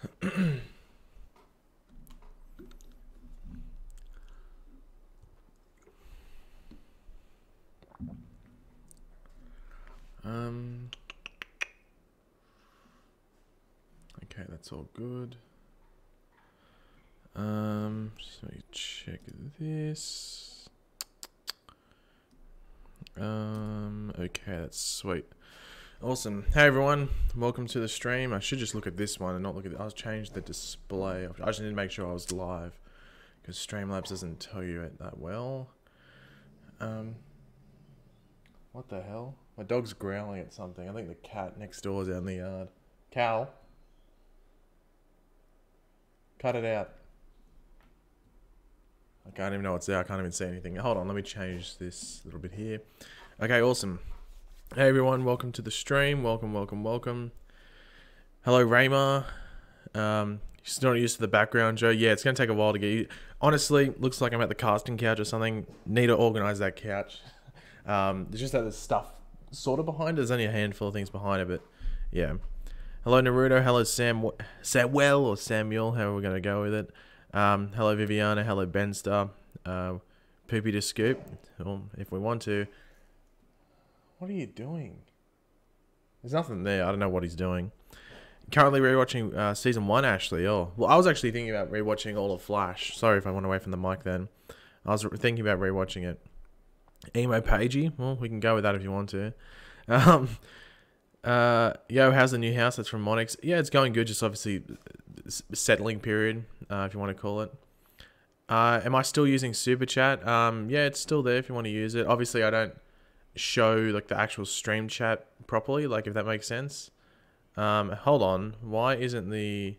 Okay, that's all good. So you check this. Okay, that's sweet. Awesome. Hey everyone, welcome to the stream. I should just look at this one and not look at I'll change the display. I just need to make sure I was live because Streamlabs doesn't tell you it that well. What the hell? My dog's growling at something. I think the cat next door is out in the yard. Cal, cut it out. I can't even know what's there. I can't even see anything. Hold on, let me change this a little bit here. Okay, awesome. Hey everyone, welcome to the stream. Welcome, welcome, welcome. Hello, Raymar. You're still not used to the background, Joe. Yeah, it's going to take a while to get you. Honestly, looks like I'm at the casting couch or something. Need to organize that couch. It's just that there's stuff sort of behind it. There's only a handful of things behind it, but yeah. Hello, Naruto. Hello, Samuel or Samuel, however we're going to go with it. Hello, Viviana. Hello, Benster. Poopy to Scoop, well, if we want to. What are you doing? There's nothing there. I don't know what he's doing. Currently rewatching season 1, Ashley. Oh, well, I was actually thinking about rewatching all of Flash. Sorry if I went away from the mic then. I was thinking about rewatching it. Emo Pagey. Well, we can go with that if you want to. Yo, how's the new house? That's from Monix. Yeah, it's going good. Just obviously settling period, if you want to call it. Am I still using Super Chat? Yeah, it's still there if you want to use it. Obviously, I don't show like the actual stream chat properly, like if that makes sense. Hold on. Why isn't the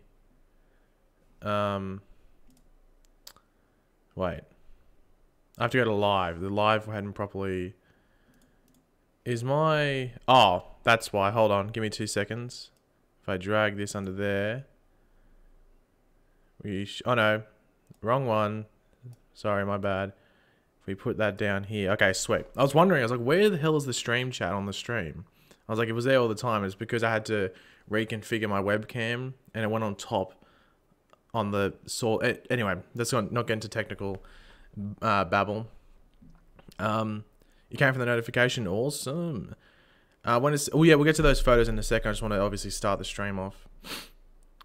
wait. I have to go to live. The live hadn't properly is my oh, that's why. Hold on. Give me 2 seconds. If I drag this under there. Oh no. Wrong one. Sorry, my bad. If we put that down here. Okay, sweet. I was wondering, I was like, where the hell is the stream chat on the stream? I was like, it was there all the time. It's because I had to reconfigure my webcam and it went on top on the source. Anyway, let's not get into technical babble. You came from the notification. Awesome. Oh yeah, we'll get to those photos in a second. I just want to obviously start the stream off.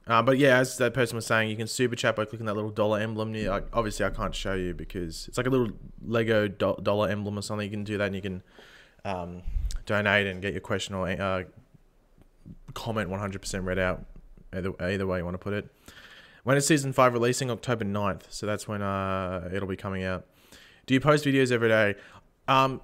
But yeah, as that person was saying, you can super chat by clicking that little dollar emblem. Obviously, I can't show you because it's like a little Lego dollar emblem or something. You can do that and you can donate and get your question or comment 100% read out. Either way you want to put it. When is season 5 releasing? October 9th. So that's when it'll be coming out. Do you post videos every day?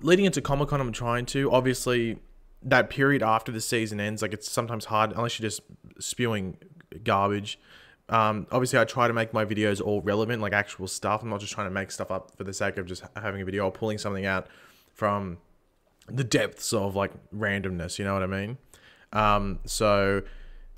Leading into Comic-Con, I'm trying to. Obviously, that period after the season ends, like it's sometimes hard unless you're just spewing garbage. Obviously I try to make my videos all relevant, like actual stuff. I'm not just trying to make stuff up for the sake of just having a video or pulling something out from the depths of like randomness, you know what I mean? So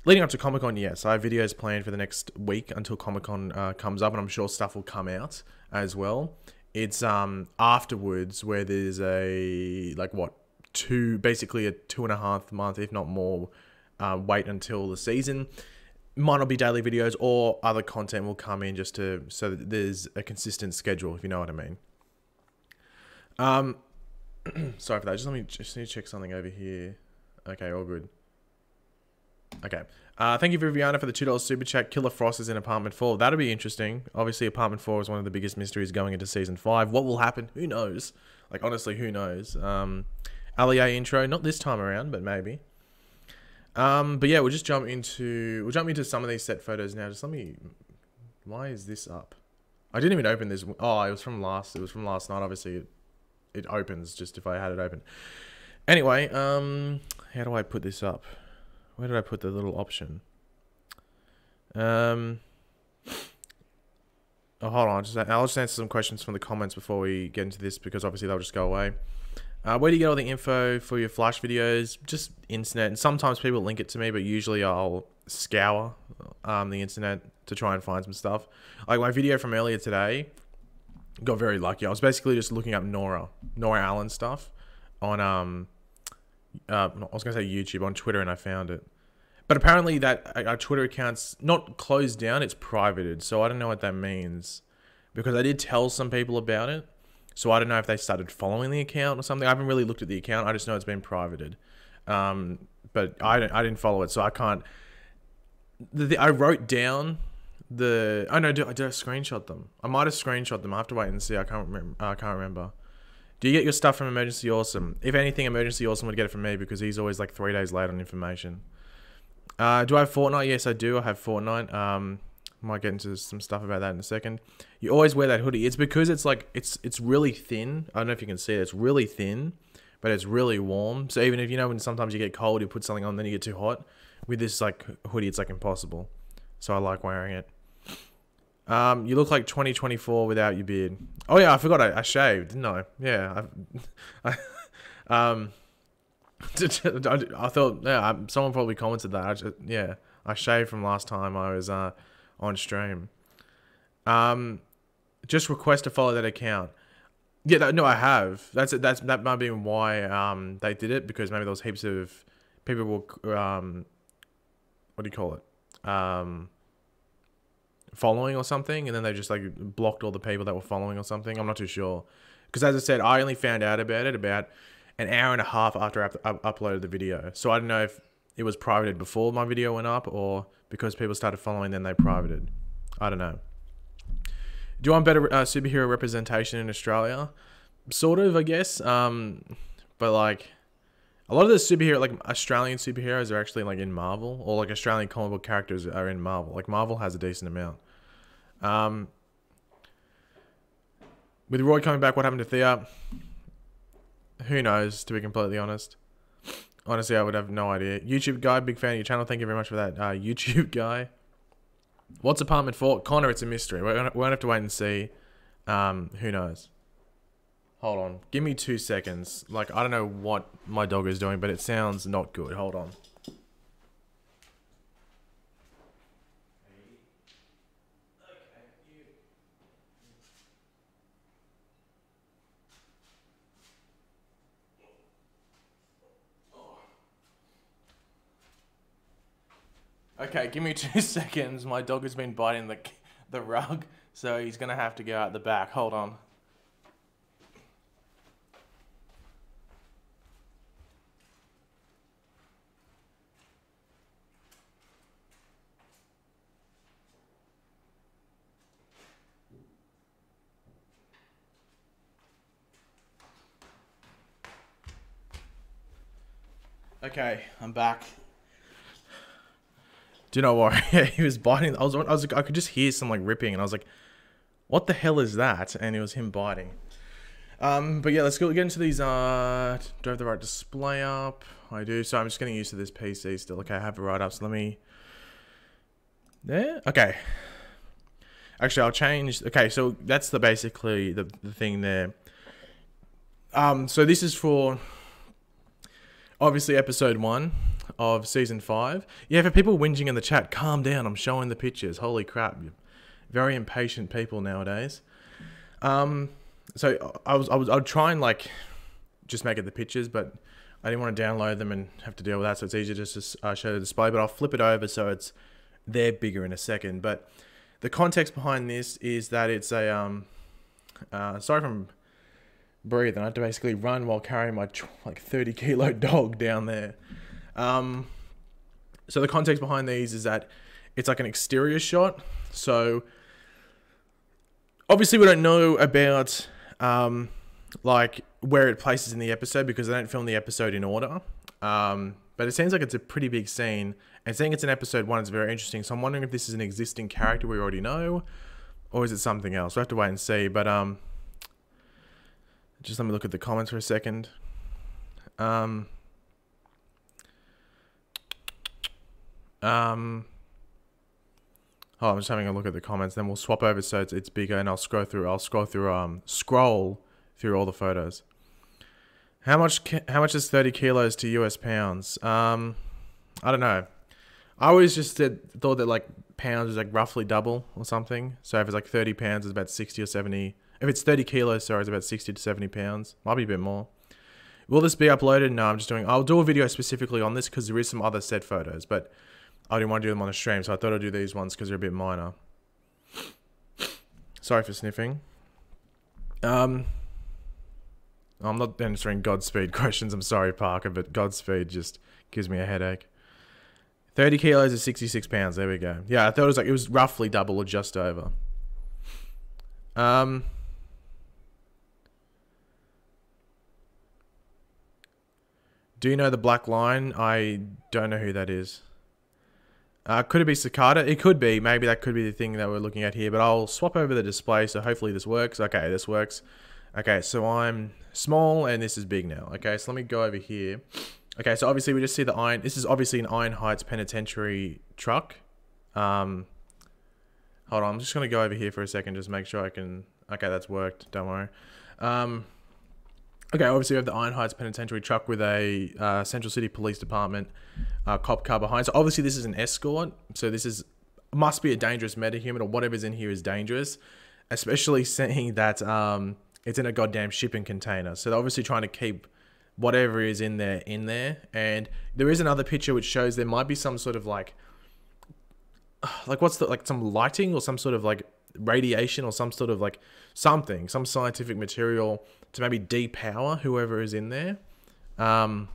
leading up to Comic-Con, yes, I have videos planned for the next week until Comic-Con comes up, and I'm sure stuff will come out as well. It's afterwards where there's basically a 2.5 month, if not more, wait until the season. Might not be daily videos, or other content will come in just so that there's a consistent schedule, if you know what I mean. Sorry for that. Just need to check something over here. Okay, all good. Okay. Thank you, Viviana, for the $2 super chat. Killer Frost is in Apartment 4. That'll be interesting. Obviously, Apartment 4 is one of the biggest mysteries going into Season 5. What will happen? Who knows? Like, honestly, who knows? Allier intro. Not this time around, but maybe. But yeah, we'll jump into some of these set photos now. Why is this up? I didn't even open this. Oh, it was from last night. Obviously it opens just if I had it open. Anyway, how do I put this up? Where did I put the little option? Oh, hold on. I'll just answer some questions from the comments before we get into this, because obviously they'll just go away. Where do you get all the info for your Flash videos? Just internet. And sometimes people link it to me, but usually I'll scour the internet to try and find some stuff. Like my video from earlier today, got very lucky. I was basically just looking up Nora Allen stuff on I was gonna say YouTube, on Twitter, and I found it. But apparently that our Twitter account's not closed down, it's privated. So I don't know what that means. Because I did tell some people about it. So I don't know if they started following the account or something. I haven't really looked at the account. I just know it's been privated. But I didn't follow it, so I can't. I wrote down the. Oh no, did I screenshot them? I might have screenshot them. I have to wait and see. I can't remember. Do you get your stuff from Emergency Awesome? If anything, Emergency Awesome would get it from me because he's always like 3 days late on information. Do I have Fortnite? Yes, I do. I have Fortnite. Might get into some stuff about that in a second. You always wear that hoodie. It's because it's like it's really thin. I don't know if you can see it. It's really thin, but it's really warm. So even if when sometimes you get cold, you put something on, then you get too hot. With this like hoodie, it's like impossible. So I like wearing it. You look like 2024 without your beard. Oh yeah, I forgot I shaved, didn't I? Yeah. I thought someone probably commented that. I shaved from last time I was on stream. Just request to follow that account. Yeah, no, I have. That might be why they did it, because maybe there was heaps of people were what do you call it? Following or something, and then they just like blocked all the people that were following or something. I'm not too sure, because as I said, I only found out about it about an hour and a half after I uploaded the video. So I don't know if it was privated before my video went up, or because people started following, then they privated. I don't know. Do you want better superhero representation in Australia? Sort of, I guess. But like, a lot of the superhero, like Australian superheroes, are actually like in Marvel, or like Australian comic book characters are in Marvel. Like Marvel has a decent amount. With Roy coming back, what happened to Thea? Who knows, to be completely honest. Honestly, I would have no idea. YouTube guy, big fan of your channel. Thank you very much for that, YouTube guy. What's apartment 4? Connor, it's a mystery. We're gonna have to wait and see. Who knows? Hold on. Give me 2 seconds. Like, I don't know what my dog is doing, but it sounds not good. Hold on. Okay, give me 2 seconds. My dog has been biting the rug, so he's gonna have to go out the back. Hold on. Okay, I'm back. Do not worry. He was biting. I was like, I could just hear some like ripping, and I was like, "What the hell is that?" And it was him biting. But yeah, let's get into these. Do I have the right display up? I do. So I'm just getting used to this PC still. Okay, I have it right up. So let me. There. Okay. Actually, I'll change. Okay, so that's basically the thing there. So this is for obviously episode 1 of season 5. Yeah, for people whinging in the chat, calm down. I'm showing the pictures. Holy crap! Very impatient people nowadays. So I'd try and like just make it the pictures, but I didn't want to download them and have to deal with that. So it's easier just to show the display. But I'll flip it over so it's there bigger in a second. But the context behind this is that it's a sorry if I'm breathing. I had to basically run while carrying my like 30-kilo dog down there. So the context behind these is that it's like an exterior shot. So obviously we don't know about like where it places in the episode because they don't film the episode in order. But it seems like it's a pretty big scene, and seeing it's in episode 1 is very interesting. So I'm wondering if this is an existing character we already know, or is it something else? We'll have to wait and see. But just let me look at the comments for a second. Oh, I'm just having a look at the comments. Then we'll swap over so it's bigger, and I'll scroll through all the photos. How much is 30 kilos to US pounds? I don't know. I always just thought that like pounds was like roughly double or something. So if it's like 30 pounds, it's about 60 or 70. If it's 30 kilos, sorry, it's about 60 to 70 pounds. Might be a bit more. Will this be uploaded? No, I'll do a video specifically on this because there is some other set photos, but I didn't want to do them on a stream, so I thought I'd do these ones because they're a bit minor. Sorry for sniffing. I'm not answering Godspeed questions. I'm sorry, Parker, but Godspeed just gives me a headache. 30 kilos is 66 pounds. There we go. Yeah, I thought it was roughly double or just over. Do you know the black line? I don't know who that is. Could it be Cicada? It could be. Maybe that could be the thing that we're looking at here. But I'll swap over the display, so hopefully this works. Okay, this works. Okay, so I'm small, and this is big now. Okay, so let me go over here. Okay, so obviously we just see the iron. This is obviously an Iron Heights penitentiary truck. Hold on, I'm just going to go over here for a second, just make sure I can... Okay, that's worked. Don't worry. Okay, obviously we have the Iron Heights Penitentiary truck with a Central City Police Department cop car behind. So obviously this is an escort. So this must be a dangerous metahuman, or whatever's in here is dangerous. Especially seeing that it's in a goddamn shipping container. So they're obviously trying to keep whatever is in there. And there is another picture which shows there might be some sort of like some lighting or some sort of like radiation or some sort of like some scientific material to maybe depower whoever is in there. So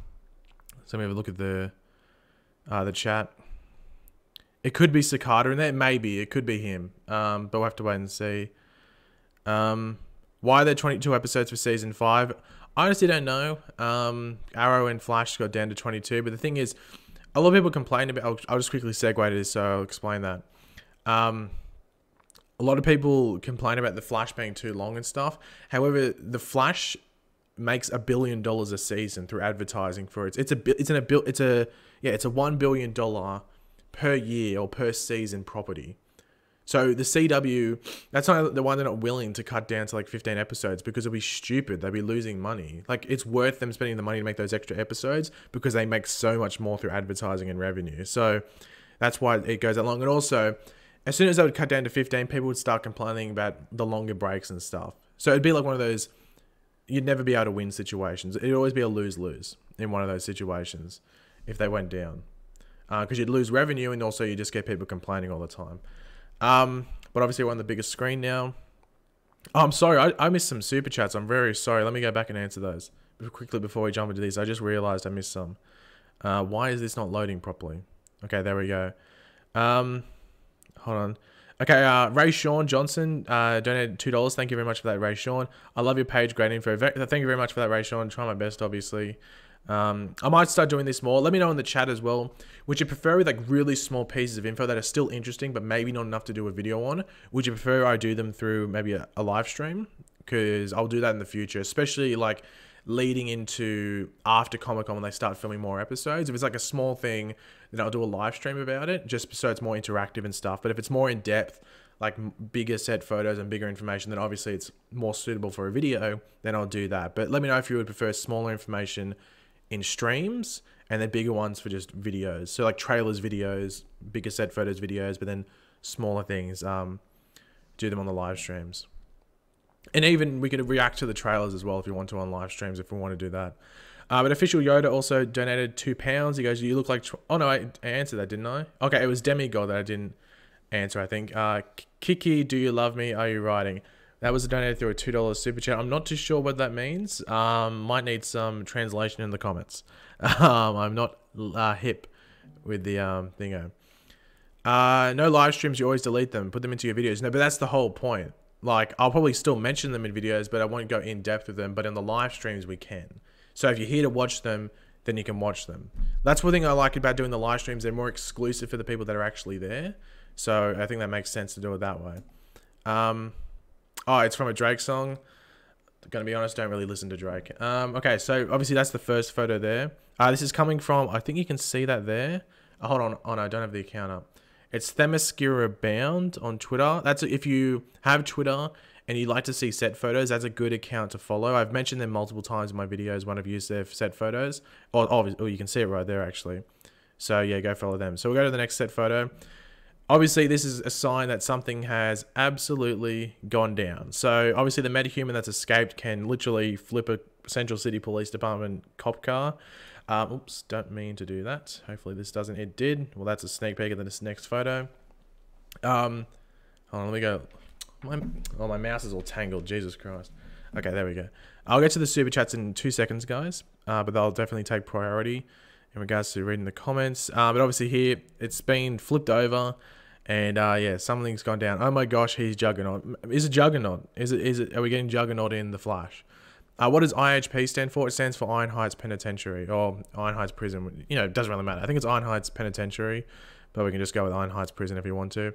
let me have a look at the chat. It could be Cicada in there. Maybe it could be him. But we'll have to wait and see. Why are there 22 episodes for season 5? I honestly don't know. Arrow and Flash got down to 22, but the thing is, a lot of people complain about... I'll just quickly segue to this, so I'll explain that. A lot of people complain about the Flash being too long and stuff. However, the Flash makes $1 billion a season through advertising for it. It's a $1 billion per year or per season property. So the CW, that's not the one they're not willing to cut down to like 15 episodes because it'll be stupid. They'll be losing money. Like, it's worth them spending the money to make those extra episodes because they make so much more through advertising and revenue. So that's why it goes that long. And also, as soon as they would cut down to 15, people would start complaining about the longer breaks and stuff. So it'd be like one of those, you'd never be able to win situations. It'd always be a lose-lose in one of those situations if they went down. Because you'd lose revenue and also you just get people complaining all the time. But obviously we're on the biggest screen now. Oh, I'm sorry, I missed some super chats. I'm very sorry. Let me go back and answer those quickly before we jump into these. I just realized I missed some. Why is this not loading properly? Okay, there we go. Hold on. Okay, Ray Sean Johnson donated $2. Thank you very much for that, Ray Sean. I love your page. Great info. Thank you very much for that, Ray Sean. Try my best, obviously. I might start doing this more. Let me know in the chat as well. Would you prefer with like really small pieces of info that are still interesting, but maybe not enough to do a video on? Would you prefer I do them through maybe a live stream? Because I'll do that in the future, especially like leading into after Comic-Con when they start filming more episodes. If it's like a small thing, then I'll do a live stream about it, just so it's more interactive and stuff. But if it's more in depth, like bigger set photos and bigger information, then obviously it's more suitable for a video, then I'll do that. But let me know if you would prefer smaller information in streams and then bigger ones for just videos. So like trailers videos, bigger set photos videos, but then smaller things, do them on the live streams. And even we could react to the trailers as well if you want to on live streams, if we want to do that. But Official Yoda also donated £2. He goes, you look like... Oh, no, I answered that, didn't I? Okay, it was Demigod that I didn't answer, I think. Kiki, do you love me? Are you writing? That was donated through a $2 super chat. I'm not too sure what that means. Might need some translation in the comments. I'm not hip with the thingo. No live streams, you always delete them. Put them into your videos. No, but that's the whole point. Like, I'll probably still mention them in videos, but I won't go in depth with them. But in the live streams, we can. So if you're here to watch them, then you can watch them. That's one thing I like about doing the live streams. They're more exclusive for the people that are actually there. So I think that makes sense to do it that way. Oh, it's from a Drake song. Gonna be honest, don't really listen to Drake. Okay, so obviously that's the first photo there. This is coming from, I think you can see that there. Hold on. Oh no, I don't have the account up. It's Themyscira Bound on Twitter. That's if you have Twitter and you like to see set photos, that's a good account to follow. I've mentioned them multiple times in my videos when I've used their set photos. Oh, you can see it right there actually. So yeah, go follow them. So we'll go to the next set photo. Obviously, this is a sign that something has absolutely gone down. So obviously the metahuman that's escaped can literally flip Central City Police Department cop car. Oops, don't mean to do that. Hopefully this doesn't. It did. Well, that's a sneak peek of this next photo. Hold on, let me go. My mouse is all tangled. Jesus Christ. Okay, there we go. I'll get to the super chats in 2 seconds, guys. But they'll definitely take priority in regards to reading the comments. But obviously here, it's been flipped over. And yeah, something's gone down. Oh my gosh, he's Juggernaut. Is it Juggernaut? Is it? Are we getting Juggernaut in the Flash? What does IHP stand for? It stands for Iron Heights Penitentiary, or Iron Heights Prison. You know, it doesn't really matter. I think it's Iron Heights Penitentiary, but we can just go with Iron Heights Prison if you want to.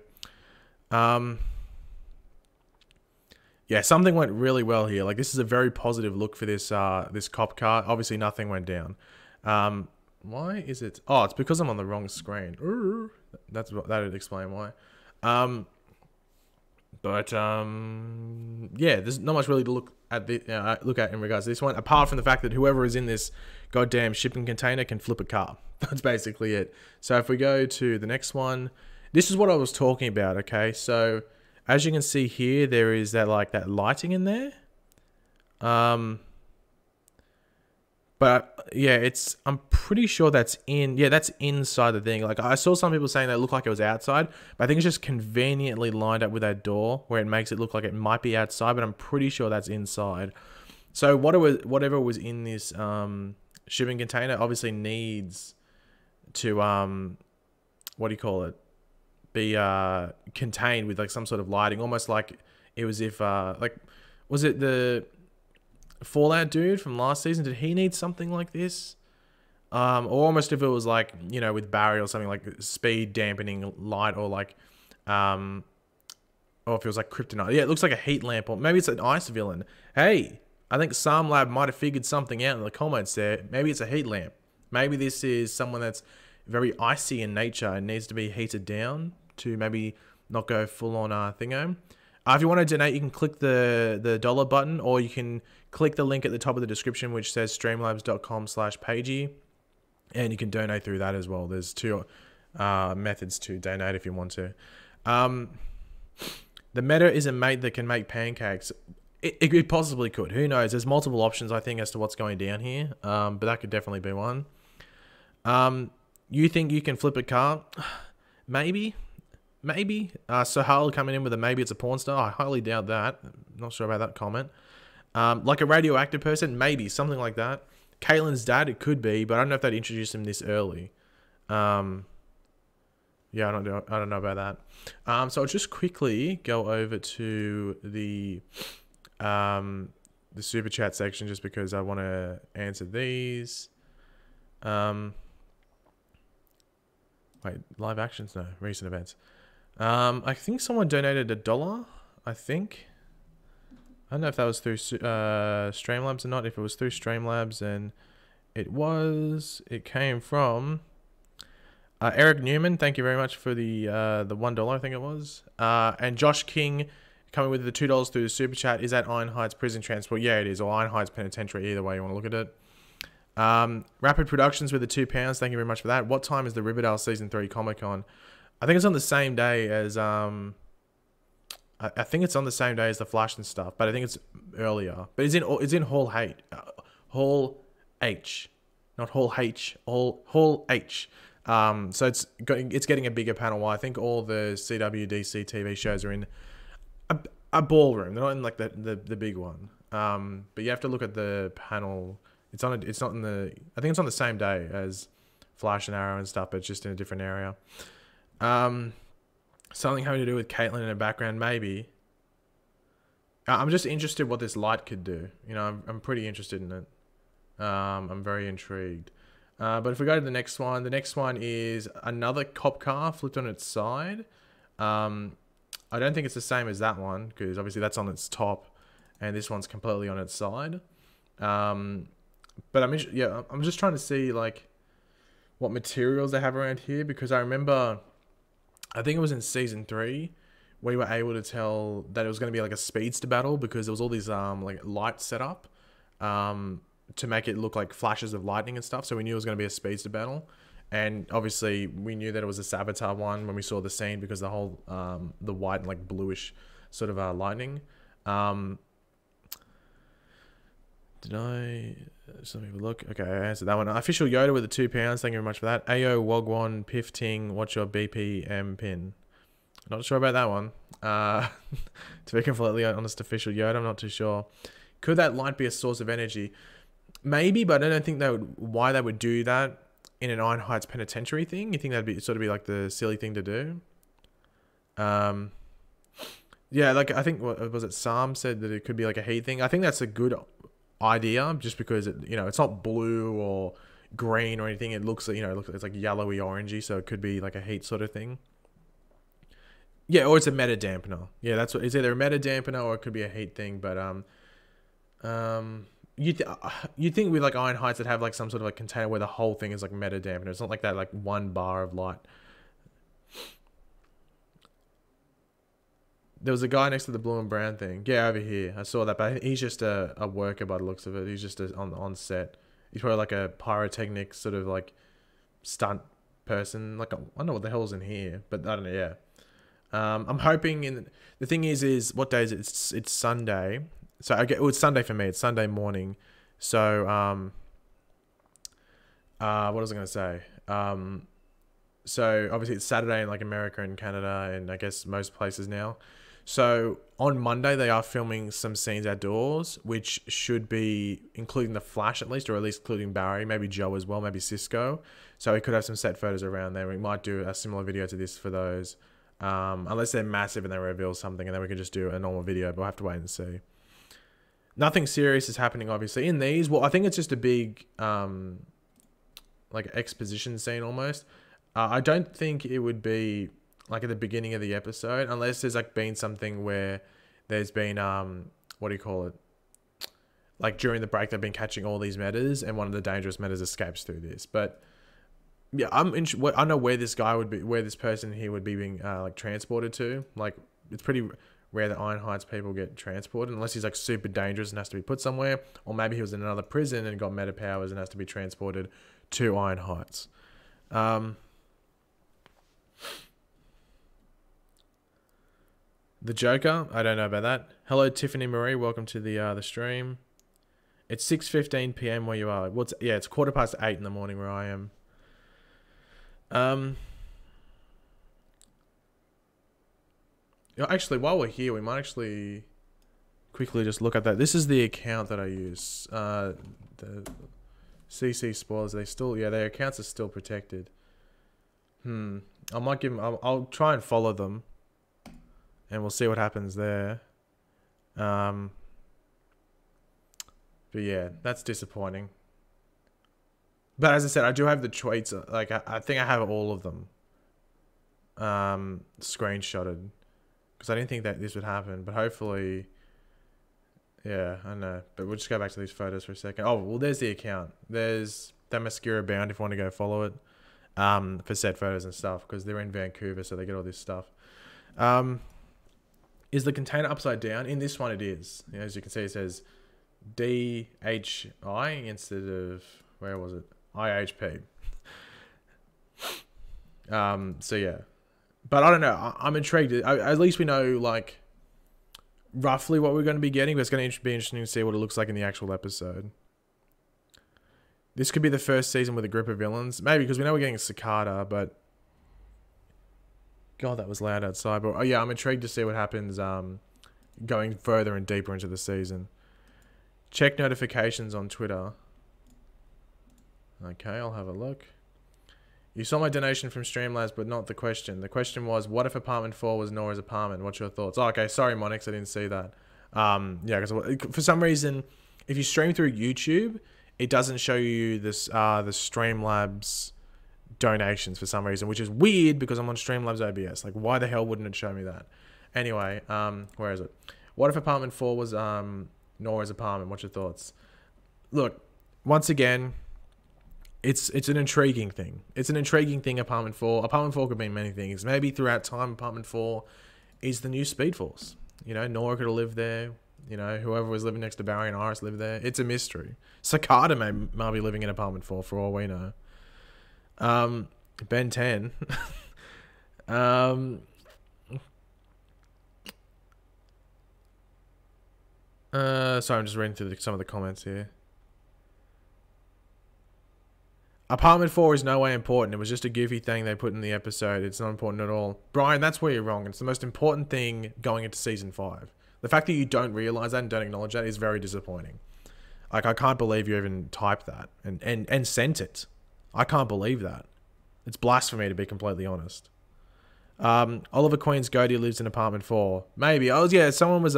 Yeah, something went really well here. Like, this is a very positive look for this this cop car. Obviously, nothing went down. Why is it? Oh, it's because I'm on the wrong screen. That would explain why. Yeah, there's not much really to look at in regards to this one, apart from the fact that whoever is in this goddamn shipping container can flip a car. That's basically it. So if we go to the next one, this is what I was talking about. Okay, so as you can see here, there is that lighting in there. But yeah, I'm pretty sure that's that's inside the thing. Like, I saw some people saying that it looked like it was outside, but I think it's just conveniently lined up with that door where it makes it look like it might be outside, but I'm pretty sure that's inside. So whatever was in this shipping container obviously needs to what do you call it? Be contained with like some sort of lighting, almost like it was if like, was it the Fallout dude from last season? Did he need something like this? Or almost if it was like, you know, with Barry or something, like speed dampening light, or like or if it was like kryptonite. Yeah, it looks like a heat lamp, or maybe it's an ice villain. Hey, I think Sam Lab might have figured something out in the comments there. Maybe it's a heat lamp. Maybe this is someone that's very icy in nature and needs to be heated down to maybe not go full on thingo. If you want to donate, you can click the dollar button, or you can click the link at the top of the description, which says streamlabs.com/Pagey, and you can donate through that as well. There's two methods to donate if you want to. The meta is a mate that can make pancakes. It possibly could. Who knows? There's multiple options, I think, as to what's going down here. But that could definitely be one. You think you can flip a car? Maybe. Sahal coming in with a maybe it's a porn star. I highly doubt that. Not sure about that comment. Like a radioactive person? Maybe. Something like that. Caitlin's dad? It could be, but I don't know if they'd introduce him this early. Yeah, I don't know about that. So I'll just quickly go over to the super chat section, just because I want to answer these. Wait, live actions? No, recent events. I think someone donated $1. I think. I don't know if that was through Streamlabs or not. If it was through Streamlabs, then it came from Eric Newman. Thank you very much for the $1, I think it was. And Josh King coming with the $2 through the super chat. Is that Iron Heights Prison Transport? Yeah, it is. Or Iron Heights Penitentiary, either way you want to look at it. Rapid Productions with the £2. Thank you very much for that. What time is the Riverdale Season 3 Comic-Con? I think it's on the same day as I think it's on the same day as the Flash and stuff, but I think it's earlier. But it's in Hall H. Hall H. Not Hall H. Hall H. So it's getting a bigger panel. I think all the CWDC TV shows are in a ballroom. They're not in like the big one. But you have to look at the panel. I think it's on the same day as Flash and Arrow and stuff, but it's just in a different area. Something having to do with Caitlin in the background, maybe. I'm just interested what this light could do. You know, I'm pretty interested in it. I'm very intrigued. But if we go to the next one is another cop car flipped on its side. I don't think it's the same as that one, because obviously that's on its top, and this one's completely on its side. But I'm just trying to see like what materials they have around here, because I remember, I think it was in season 3, we were able to tell that it was going to be like a speedster battle, because there was all these like lights set up to make it look like flashes of lightning and stuff. So we knew it was going to be a speedster battle, and obviously we knew that it was a Saboteur one when we saw the scene, because the whole the white and like bluish sort of lightning. Did I? Just let me have a look. Okay, I answered that one. Official Yoda with the £2. Thank you very much for that. Ayo Wogwan Piff Ting. What's your BPM pin? Not sure about that one. To be completely honest, official Yoda, I'm not too sure. Could that light be a source of energy? Maybe, but I don't think they would. Why they would do that in an Iron Heights penitentiary thing? You think that'd be sort of be like the silly thing to do? Yeah, like I think what was it? Sam said that it could be like a heat thing. I think that's a good idea, just because it's not blue or green or anything. It looks it's like yellowy orangey, so it could be like a heat sort of thing. Yeah, or it's a meta dampener. Yeah, that's what it's either a meta dampener or it could be a heat thing. But you think with like Iron Heights that have like some sort of like container where the whole thing is like meta dampener. It's not like that like one bar of light. There was a guy next to the blue and brown thing. Yeah, over here. I saw that, but he's just a worker by the looks of it. He's just on set. He's probably like a pyrotechnic sort of like stunt person. Like I don't know what the hell's in here, but I don't know. Yeah, I'm hoping. The thing is what day is it? It's Sunday. So it's Sunday for me. It's Sunday morning. So what was I gonna say? So obviously it's Saturday in like America and Canada and I guess most places now. So on Monday, they are filming some scenes outdoors, which should be including the Flash at least, or at least including Barry, maybe Joe as well, maybe Cisco. So we could have some set photos around there. We might do a similar video to this for those, unless they're massive and they reveal something, and then we could just do a normal video, but we'll have to wait and see. Nothing serious is happening, obviously. In these, well, I think it's just a big, like exposition scene almost. I don't think it would be like at the beginning of the episode, unless there's like been something where there's been what do you call it? Like during the break, they've been catching all these metas, and one of the dangerous metas escapes through this. But yeah, I don't know where this guy would be, where this person here would be being like transported to. Like it's pretty rare that Iron Heights people get transported, unless he's like super dangerous and has to be put somewhere, or maybe he was in another prison and got meta powers and has to be transported to Iron Heights. The Joker, I don't know about that. Hello, Tiffany Marie. Welcome to the stream. It's 6:15 p.m. where you are. It's 8:15 in the morning where I am. Actually, while we're here, we might actually quickly just look at that. This is the account that I use. The CC spoilers. Their accounts are still protected. I might give them. I'll try and follow them. And we'll see what happens there. But yeah, that's disappointing. But as I said, I do have the tweets. Like I think I have all of them screenshotted, because I didn't think that this would happen. But hopefully, yeah, I know. But we'll just go back to these photos for a second. Oh, well, there's the account. There's that Mascara Bound if you want to go follow it for set photos and stuff, because they're in Vancouver, so they get all this stuff. Is the container upside down? In this one, it is. As you can see, it says DHI instead of, where was it? IHP. So yeah, but I don't know. I'm intrigued. At least we know like roughly what we're going to be getting, but it's going to be interesting to see what it looks like in the actual episode. This could be the first season with a group of villains, maybe, because we know we're getting a Cicada, but God, that was loud outside. But yeah, I'm intrigued to see what happens going further and deeper into the season. Check notifications on Twitter. Okay, I'll have a look. You saw my donation from Streamlabs, but not the question. The question was, what if apartment 4 was Nora's apartment? What's your thoughts? Oh, okay, sorry, Monix, I didn't see that. Yeah, because for some reason, if you stream through YouTube, it doesn't show you this the Streamlabs donations for some reason, which is weird because I'm on Streamlabs OBS. Like, why the hell wouldn't it show me that? Anyway, where is it? What if apartment 4 was Nora's apartment? What's your thoughts? Look, once again, it's an intriguing thing. It's an intriguing thing, apartment 4. Apartment 4 could mean many things. Maybe throughout time, apartment 4 is the new Speed Force. You know, Nora could have lived there. You know, whoever was living next to Barry and Iris lived there. It's a mystery. Cicada might be living in apartment 4 for all we know. Ben 10. Sorry, I'm just reading through some of the comments here. Apartment 4 is no way important. It was just a goofy thing they put in the episode. It's not important at all. Brian, that's where you're wrong. It's the most important thing going into season 5. The fact that you don't realize that and don't acknowledge that is very disappointing. Like, I can't believe you even typed that and sent it. I can't believe that. It's blasphemy, to be completely honest. Oliver Queen's goatee lives in apartment 4. Maybe. Someone was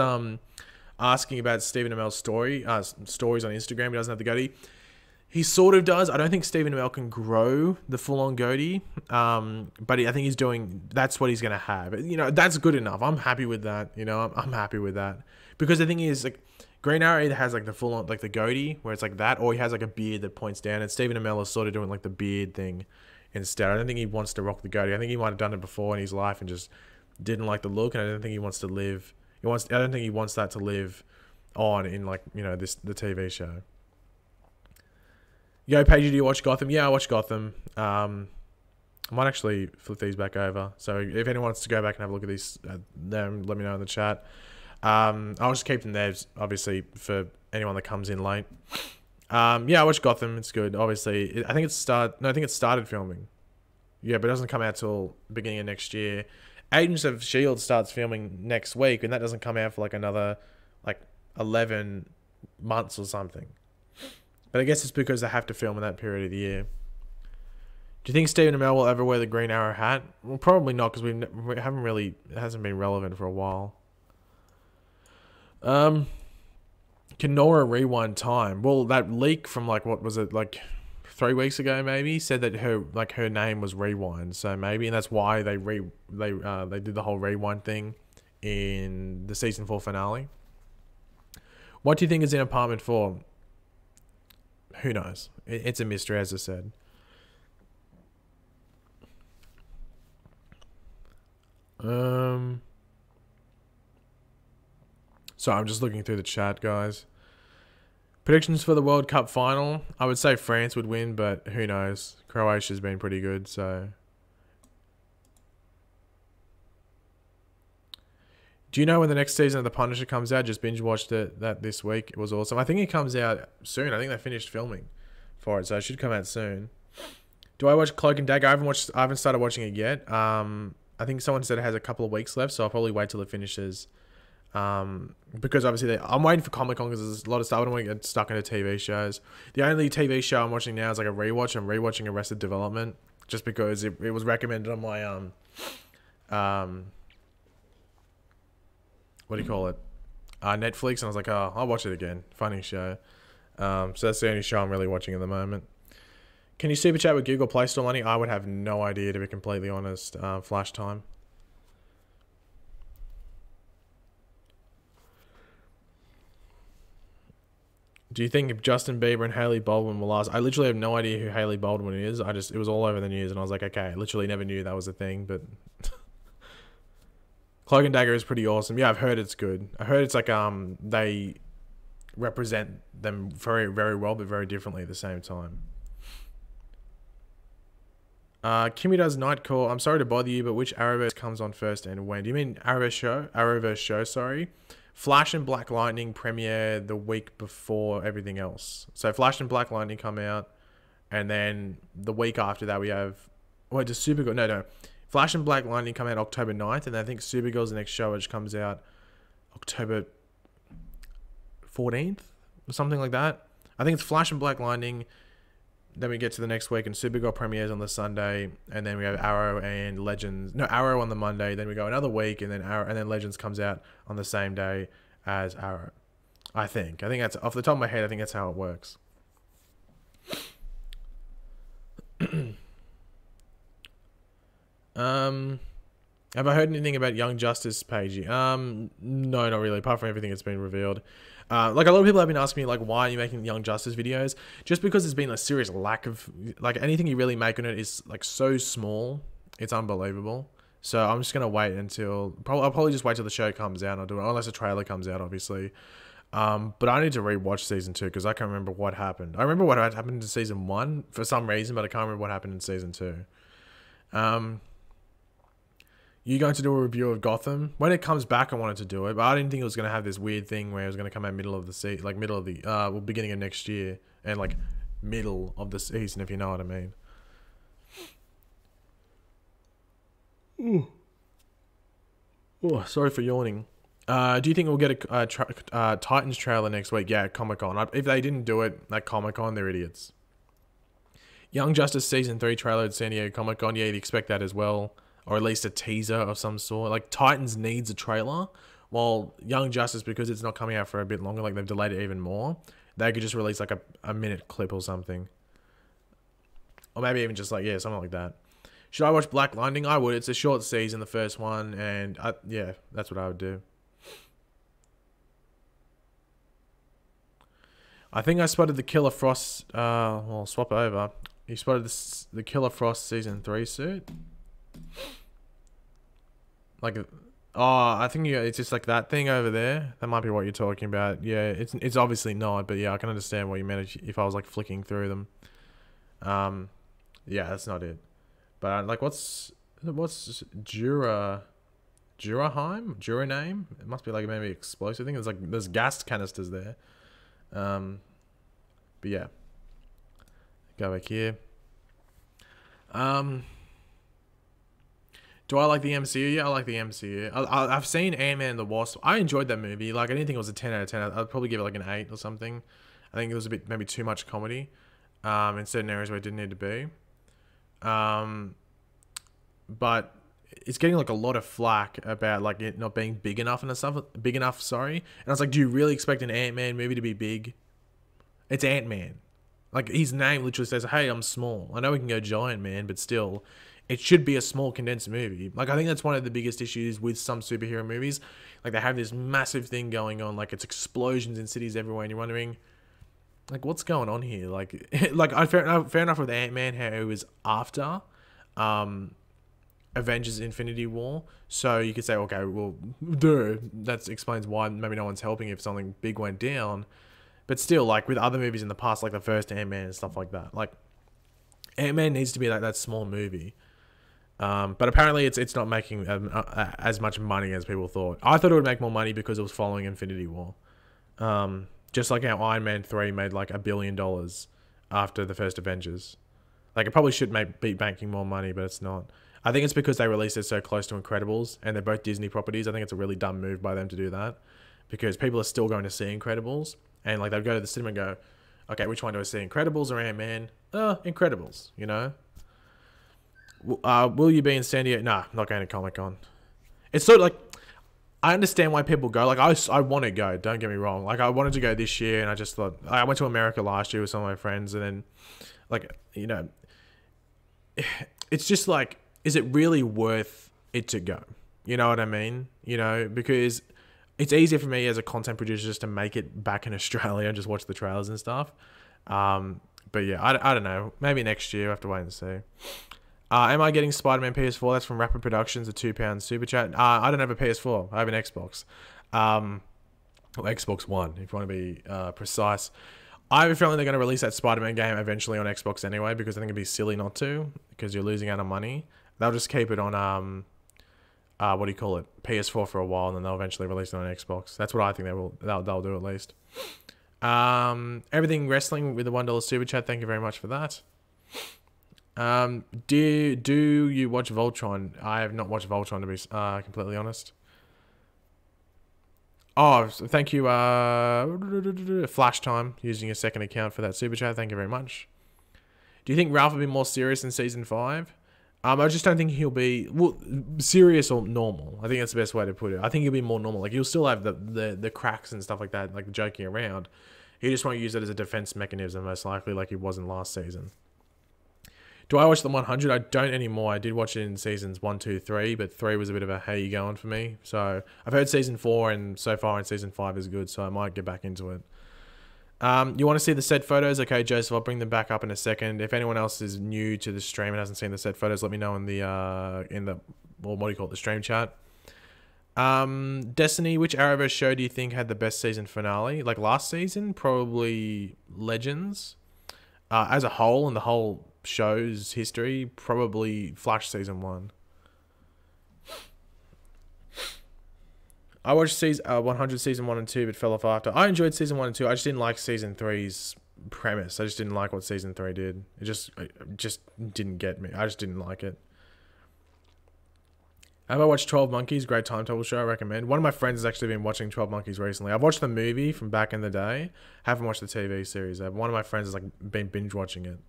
asking about Stephen Amell's stories on Instagram. He doesn't have the goatee. He sort of does. I don't think Stephen Amell can grow the full-on goatee. But I think he's doing... That's what he's going to have. You know, that's good enough. I'm happy with that. You know, I'm happy with that. Because the thing is, like, Green Arrow either has, like, the full-on... Like, the goatee, where it's like that, or he has, like, a beard that points down. And Stephen Amell is sort of doing, like, the beard thing instead. I don't think he wants to rock the goatee. I think he might have done it before in his life and just didn't like the look. And I don't think he wants to live... I don't think he wants that to live on in, like, you know, the TV show. Yo, Pagey, do you watch Gotham? Yeah, I watch Gotham. I might actually flip these back over. So if anyone wants to go back and have a look at these, let me know in the chat. I'll just keep them there, obviously, for anyone that comes in late. Yeah, I watch Gotham. It's good. Obviously, I think it started filming. Yeah, but it doesn't come out till beginning of next year. Agents of S.H.I.E.L.D. starts filming next week, and that doesn't come out for like another 11 months or something. But I guess it's because they have to film in that period of the year. Do you think Stephen Amell will ever wear the Green Arrow hat? Well, probably not, because we haven't really... It hasn't been relevant for a while. Can Nora rewind time? Well, that leak from, like, what was it, like 3 weeks ago maybe, said that her name was Rewind. So maybe, and that's why they did the whole rewind thing in the season 4 finale. What do you think is in apartment 4? Who knows? It's a mystery, as I said. So I'm just looking through the chat, guys. Predictions for the World Cup final. I would say France would win, but who knows? Croatia's been pretty good, so... Do you know when the next season of The Punisher comes out? Just binge watched that this week. It was awesome. I think it comes out soon. I think they finished filming for it, so it should come out soon. Do I watch Cloak and Dagger? I haven't started watching it yet. I think someone said it has a couple of weeks left, so I'll probably wait till it finishes. Because obviously I'm waiting for Comic-Con because there's a lot of stuff. I don't want to get stuck into TV shows. The only TV show I'm watching now is like a rewatch. I'm rewatching Arrested Development just because it was recommended on my what do you call it? Netflix, and I was like, oh, I'll watch it again. Funny show. So that's the only show I'm really watching at the moment. Can you super chat with Google Play Store money? I would have no idea, to be completely honest. Flash time. Do you think if Justin Bieber and Hailey Baldwin will last? I literally have no idea who Hailey Baldwin is. It was all over the news, and I was like, okay, I literally never knew that was a thing, but... Cloak and Dagger is pretty awesome. Yeah, I've heard it's good. I heard it's like, they represent them very, very well, but very differently at the same time. Kimmy does Nightcall. I'm sorry to bother you, but which Arrowverse comes on first and when? Do you mean Arrowverse show, sorry. Flash and Black Lightning premiere the week before everything else. So Flash and Black Lightning come out, and then the week after that we have... Wait, does Supergirl... No. Flash and Black Lightning come out October 9th, and I think Supergirl's the next show, which comes out October 14th or something like that. I think it's Flash and Black Lightning. Then we get to the next week, and Supergirl premieres on the Sunday, and then we have Arrow and Legends. No, Arrow on the Monday. Then we go another week, and then Legends comes out on the same day as Arrow. I think that's off the top of my head. I think that's how it works. Have I heard anything about Young Justice, Pagey? No, not really, apart from everything that's been revealed. Like, a lot of people have been asking me, like, why are you making Young Justice videos? Just because there's been a serious lack of, like, anything you really make on it is, like, so small. It's unbelievable. So I'm just going to wait until, I'll probably just wait till the show comes out and I'll do it, unless a trailer comes out, obviously. But I need to rewatch season 2 because I can't remember what happened. I remember what happened in season 1 for some reason, but I can't remember what happened in season 2. You going to do a review of Gotham? When it comes back, I wanted to do it, but I didn't think it was going to have this weird thing where it was going to come out beginning of next year, and like middle of the season, if you know what I mean. Ooh. Oh, sorry for yawning. Do you think we'll get a Titans trailer next week? Yeah, Comic-Con. If they didn't do it at Comic-Con, they're idiots. Young Justice Season 3 trailer at San Diego Comic-Con. Yeah, you'd expect that as well. Or at least a teaser of some sort. Like, Titans needs a trailer. While Young Justice, because it's not coming out for a bit longer, like they've delayed it even more, they could just release like a minute clip or something. Or maybe even just like, yeah, something like that. Should I watch Black Lightning? I would. It's a short season, the first one. And yeah, that's what I would do. I think I spotted the Killer Frost. Well, swap over. You spotted the Killer Frost Season 3 suit? Like, I think it's just like that thing over there. That might be what you're talking about. Yeah, it's obviously not, but yeah, I can understand what you meant if I was like flicking through them. Yeah, that's not it. But like, what's Duraheim? Duraname? It must be like maybe explosive thing. There's gas canisters there. But yeah, go back here. Do I like the MCU? Yeah, I like the MCU. I've seen Ant-Man and the Wasp. I enjoyed that movie. Like, I didn't think it was a 10 out of 10. I'd probably give it like an 8 or something. I think it was a bit, maybe too much comedy in certain areas where it didn't need to be. But it's getting like a lot of flack about like it not being big enough and stuff. Big enough, sorry. And I was like, do you really expect an Ant-Man movie to be big? It's Ant-Man. Like, his name literally says, hey, I'm small. I know we can go Giant Man, but still, it should be a small, condensed movie. Like, I think that's one of the biggest issues with some superhero movies. Like, they have this massive thing going on. Like, it's explosions in cities everywhere, and you're wondering, like, what's going on here? Like, fair enough with Ant-Man, how it was after Avengers Infinity War. So you could say, okay, well, that explains why maybe no one's helping if something big went down. But still, like, with other movies in the past, like the first Ant-Man and stuff like that, like, Ant-Man needs to be like that small movie. But apparently it's not making as much money as people thought. I thought it would make more money because it was following Infinity War. Just like how Iron Man 3 made like $1 billion after the first Avengers. Like, it probably should be making more money, but it's not. I think it's because they released it so close to Incredibles, and they're both Disney properties. I think it's a really dumb move by them to do that, because people are still going to see Incredibles, and like they'd go to the cinema and go, okay, which one do I see, Incredibles or Ant-Man? Incredibles, you know? Will you be in San Diego? Nah, not going to Comic-Con. It's sort of like, I understand why people go. Like, I want to go, don't get me wrong. Like, I wanted to go this year, and I just thought, I went to America last year with some of my friends, and then, like, you know, it's just like, is it really worth it to go? You know what I mean? You know, because it's easier for me as a content producer just to make it back in Australia and just watch the trailers and stuff. But yeah, I don't know. Maybe next year. I have to wait and see. Am I getting Spider-Man PS4? That's from Rapid Productions, a £2 super chat. I don't have a PS4. I have an Xbox. Or Xbox One, if you want to be precise. I have a feeling they're going to release that Spider-Man game eventually on Xbox anyway, because I think it'd be silly not to, because you're losing out on money. They'll just keep it on, what do you call it, PS4 for a while, and then they'll eventually release it on Xbox. That's what I think they'll do at least. Everything Wrestling with the $1 super chat. Thank you very much for that. Do you watch Voltron? I have not watched Voltron, to be completely honest. Oh, thank you, Flash Time, using your second account for that super chat. Thank you very much. Do you think Ralph will be more serious in Season 5? I just don't think he'll be, well, serious or normal. I think that's the best way to put it. I think he'll be more normal. Like, he'll still have the cracks and stuff like that, like joking around. He just won't use it as a defense mechanism, most likely, like he was in last season. Do I watch the 100? I don't anymore. I did watch it in seasons 1, 2, 3, but 3 was a bit of a how you going for me. So I've heard season 4 and so far in season 5 is good, so I might get back into it. You want to see the set photos? Okay, Joseph, I'll bring them back up in a second. If anyone else is new to the stream and hasn't seen the set photos, let me know in the well, what do you call it, the stream chat. Destiny, which Arrowverse show do you think had the best season finale? Like last season, probably Legends. As a whole, and the whole show's history, probably Flash season 1. I watched 100 season 1 and 2, but fell off after. I enjoyed season 1 and 2. I just didn't like season 3's premise. I just didn't like what season 3 did. It just didn't get me. I just didn't like it. Have I watched 12 Monkeys? Great time travel show, I recommend. One of my friends has actually been watching 12 Monkeys recently. I've watched the movie from back in the day. Haven't watched the TV series. One of my friends has like been binge watching it.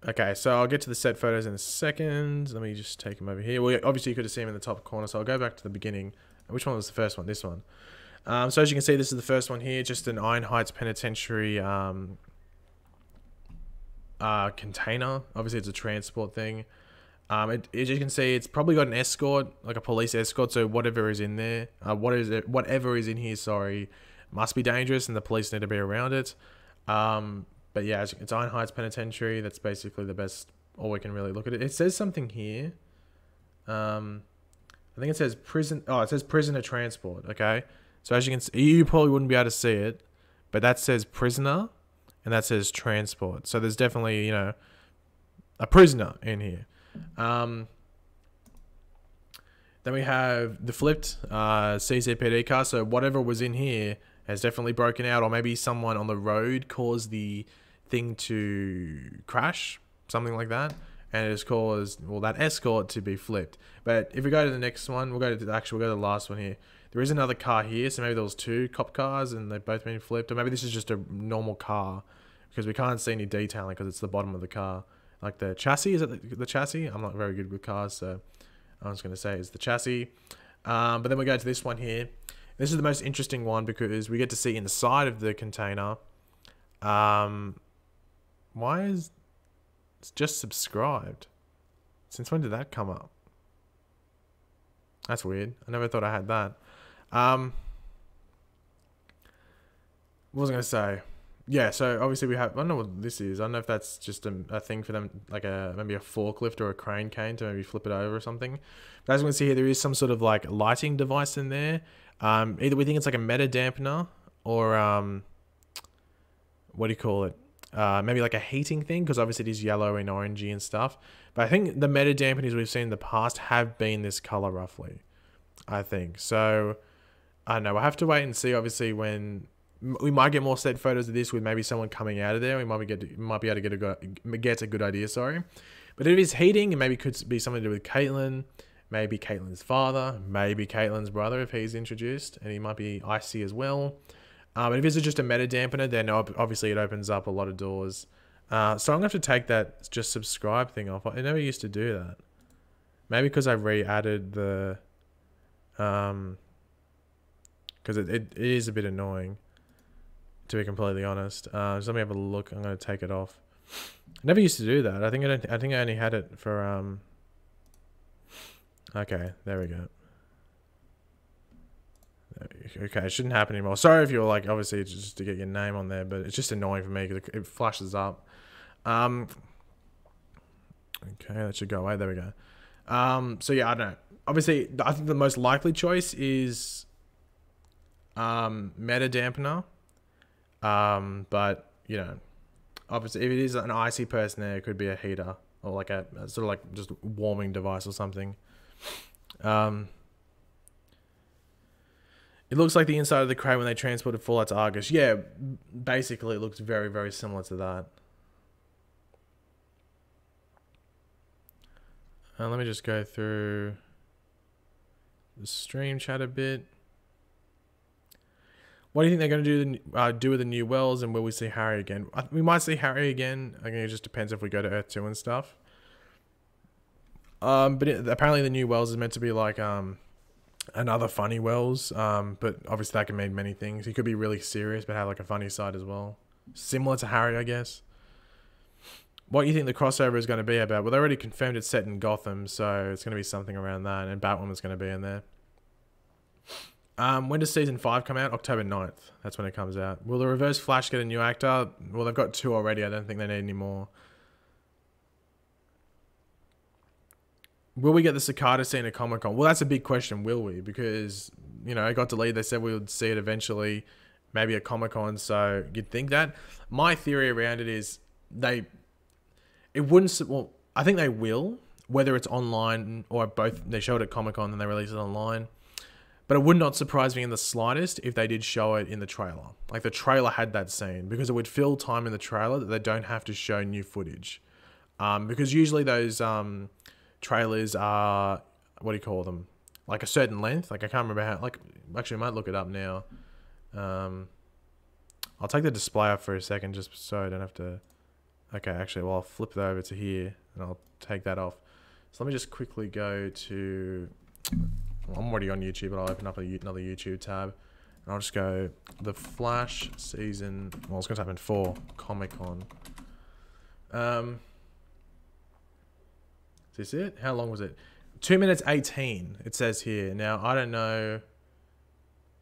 Okay, so I'll get to the set photos in a second. Let me just take them over here. Well, obviously you could have seen them in the top corner, so I'll go back to the beginning. Which one was the first one? This one. So as you can see, this is the first one here. Just an Iron Heights Penitentiary container. Obviously it's a transport thing. As you can see, it's probably got an escort, like a police escort, so whatever is in there, whatever is in here, sorry, must be dangerous and the police need to be around it. But yeah, it's Iron Heights Penitentiary. That's basically the best, all we can really look at it. It says something here. I think it says prison. Oh, it says prisoner transport. Okay. So as you can see, you probably wouldn't be able to see it, but that says prisoner and that says transport. So there's definitely, you know, a prisoner in here. Then we have the flipped CCPD car. So whatever was in here has definitely broken out, or maybe someone on the road caused the thing to crash, something like that, and it has caused, well, that escort to be flipped. But if we go to the next one, we'll go to the last one here. There is another car here, so maybe there was 2 cop cars and they've both been flipped, or maybe this is just a normal car because we can't see any detailing because it's the bottom of the car. Like the chassis, is it the chassis? I'm not very good with cars, so I was going to say it's the chassis. But then we go to this one here. This is the most interesting one because we get to see inside of the container. Why is it's just subscribed? Since when did that come up? That's weird. I never thought I had that. What was I going to say? Yeah, so obviously we have, I don't know what this is. I don't know if that's just a thing for them, like maybe a forklift or a crane cane to maybe flip it over or something. But as we can see here, there is some sort of like lighting device in there. Either we think it's like a meta dampener or what do you call it? Maybe like a heating thing, because obviously it is yellow and orangey and stuff. But I think the meta dampeners we've seen in the past have been this color roughly, I think. So I don't know. We'll have to wait and see. Obviously, when we might get more set photos of this with maybe someone coming out of there, we might be able to get a good idea. Sorry, but if it is heating, it maybe could be something to do with Caitlin. Maybe Caitlin's father, maybe Caitlin's brother if he's introduced, and he might be icy as well. But if it's just a meta dampener, then obviously it opens up a lot of doors. So I'm going to have to take that just subscribe thing off. I never used to do that. Maybe because I re-added the... Because it is a bit annoying, to be completely honest. So let me have a look. I'm going to take it off. I never used to do that. I think I only had it for... Okay, there we go. Okay, it shouldn't happen anymore. Sorry if you're like, obviously it's just to get your name on there, but it's just annoying for me because it flashes up. Okay, that should go away. There we go. So yeah, I don't know. Obviously, I think the most likely choice is meta dampener. But you know, obviously, if it is an icy person there, it could be a heater or like a sort of like just warming device or something. It looks like the inside of the crate when they transported Fallout to Argus. Yeah, basically it looks very, very similar to that. Let me just go through the stream chat a bit. What do you think they're going to do with the new wells, and will we see Harry again? We might see Harry again. I think it just depends if we go to Earth 2 and stuff. But apparently the new wells is meant to be like another funny wells. But obviously that can mean many things. He could be really serious but have like a funny side as well. Similar to Harry, I guess. What do you think the crossover is going to be about? Well, they already confirmed it's set in Gotham, so it's going to be something around that, and Batwoman's going to be in there. When does season 5 come out? October 9th. That's when it comes out. Will the Reverse Flash get a new actor? Well, they've got 2 already. I don't think they need any more. Will we get the cicada scene at Comic-Con? Well, that's a big question, will we? Because, you know, it got delayed. They said we would see it eventually, maybe at Comic-Con, so you'd think that. My theory around it is I think they will, whether it's online or both. They show it at Comic-Con and they release it online. But it would not surprise me in the slightest if they did show it in the trailer. Like the trailer had that scene, because it would fill time in the trailer that they don't have to show new footage. Because usually those trailers are, what do you call them? Like a certain length. Like I can't remember how, like, actually I might look it up now. I'll take the display off for a second just so I don't have to. Okay, actually, well, I'll flip that over to here and I'll take that off. So let me just quickly go to, well, I'm already on YouTube, but I'll open up another YouTube tab. And I'll just go, The Flash season, well, it's going to happen 4, Comic-Con. Is this it? How long was it? 2 minutes 18, it says here. Now, I don't know.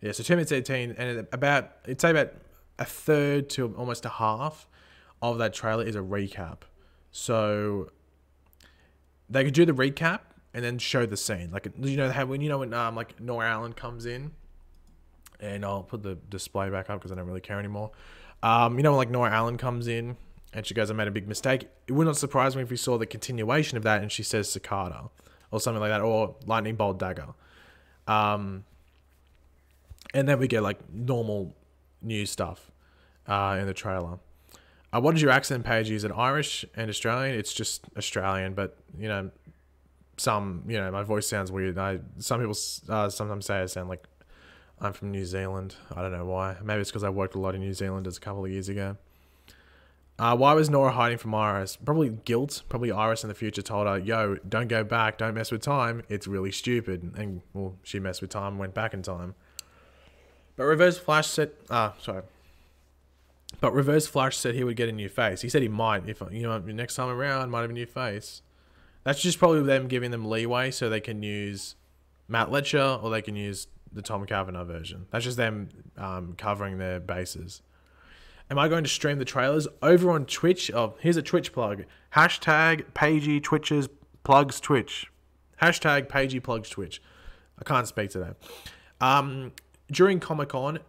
Yeah, so 2 minutes 18, and it'd say about a third to almost a half of that trailer is a recap. So they could do the recap and then show the scene. Like, you know how when like Nora Allen comes in, and I'll put the display back up because I don't really care anymore. You know when like Nora Allen comes in and she goes, "I made a big mistake." It would not surprise me if we saw the continuation of that and she says cicada or something like that, or lightning bolt dagger. And then we get like normal news stuff in the trailer. What is your accent, Pagey? Is it Irish and Australian? It's just Australian, but you know, my voice sounds weird. Some people sometimes say I sound like I'm from New Zealand. I don't know why. Maybe it's because I worked a lot in New Zealand a couple of years ago. Why was Nora hiding from Iris? Probably guilt. Probably Iris in the future told her, "Yo, don't go back. Don't mess with time. It's really stupid." And well, she messed with time and went back in time. But Reverse Flash said, But Reverse Flash said he would get a new face. He said he might, if next time around, might have a new face. That's just probably them giving them leeway so they can use Matt Letcher or they can use the Tom Cavanagh version. That's just them covering their bases. Am I going to stream the trailers over on Twitch? Oh, here's a Twitch plug. Hashtag Pagey Twitches plugs Twitch. Hashtag Pagey plugs Twitch. I can't speak to that. During Comic-Con,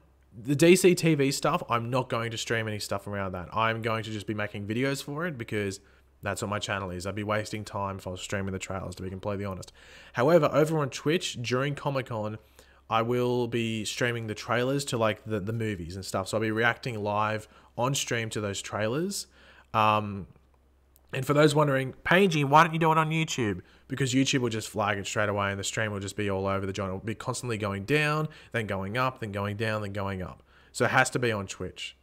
the DC TV stuff, I'm not going to stream any stuff around that. I'm going to just be making videos for it because that's what my channel is. I'd be wasting time if I was streaming the trailers, to be completely honest. However, over on Twitch, during Comic-Con, I will be streaming the trailers to like the movies and stuff. So I'll be reacting live on stream to those trailers. And for those wondering, Pagey, why don't you do it on YouTube? Because YouTube will just flag it straight away and the stream will just be all over the joint. It will be constantly going down, then going up, then going down, then going up. So it has to be on Twitch.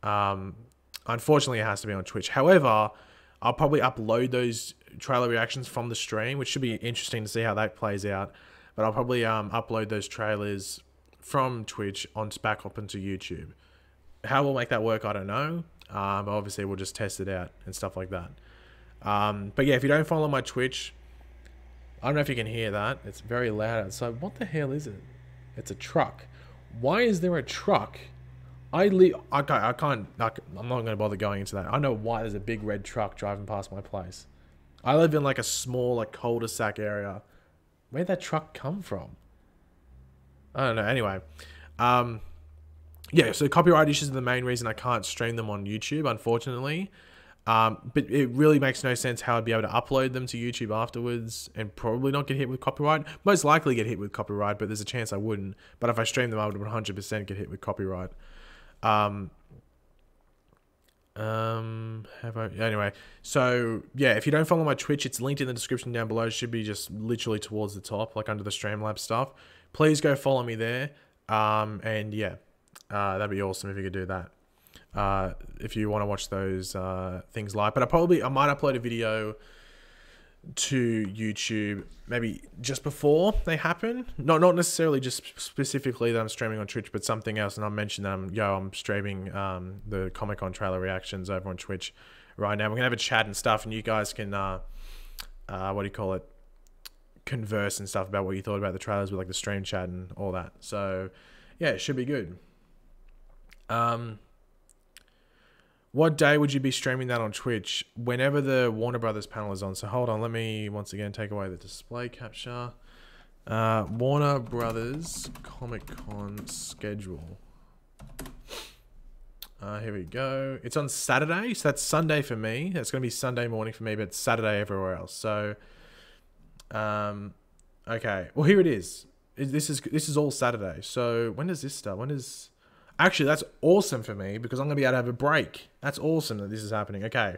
Unfortunately, it has to be on Twitch. However, I'll probably upload those trailer reactions from the stream, which should be interesting to see how that plays out. But I'll probably upload those trailers from Twitch back up into YouTube. How we'll make that work, I don't know. But obviously, we'll just test it out and stuff like that. But yeah, if you don't follow my Twitch, I don't know if you can hear that. It's very loud outside. What the hell is it? It's a truck. Why is there a truck? I'm not going to bother going into that. I know why there's a big red truck driving past my place. I live in like a small like cul-de-sac area. Where'd that truck come from? I don't know. Anyway, yeah, so copyright issues are the main reason I can't stream them on YouTube, unfortunately. But it really makes no sense how I'd be able to upload them to YouTube afterwards and probably not get hit with copyright. Most likely get hit with copyright, but there's a chance I wouldn't. But if I stream them, I would 100% get hit with copyright. Anyway, so yeah, if you don't follow my Twitch, it's linked in the description down below. It should be just literally towards the top, like under the Streamlabs stuff. Please go follow me there. And yeah, that'd be awesome if you could do that. If you want to watch those things live. But I might upload a video to YouTube maybe just before they happen. Not necessarily just specifically that I'm streaming on Twitch, but something else. And I'll mention that I'm streaming the Comic-Con trailer reactions over on Twitch right now. We're gonna have a chat and stuff, and you guys can converse and stuff about what you thought about the trailers with like the stream chat and all that. So yeah, it should be good. What day would you be streaming that on Twitch? Whenever the Warner Brothers panel is on. So hold on, let me once again take away the display capture. Warner Brothers Comic-Con schedule. Here we go. It's on Saturday, so that's Sunday for me. That's going to be Sunday morning for me, but it's Saturday everywhere else. So, okay. Well, here it is. This is all Saturday. So when does this start? Actually, that's awesome for me because I'm gonna be able to have a break. That's awesome that this is happening. Okay,